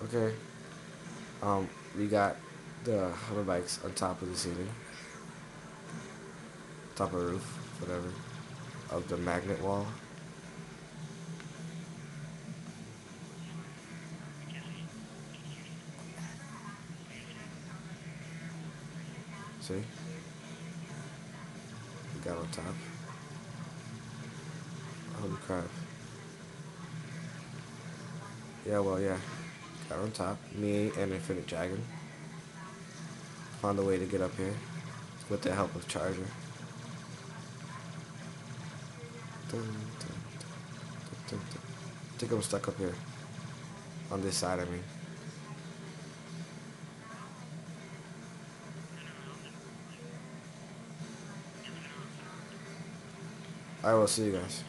Okay. We got the hoverbikes on top of the ceiling, top of the roof, whatever, of the magnet wall. See? We got on top. Holy crap. Yeah, well, yeah. Got on top. Me and Infinite Dragon found a way to get up here with the help of Charger. Dun, dun, dun, dun. I think I'm stuck up here. On this side, I mean. I will see you guys.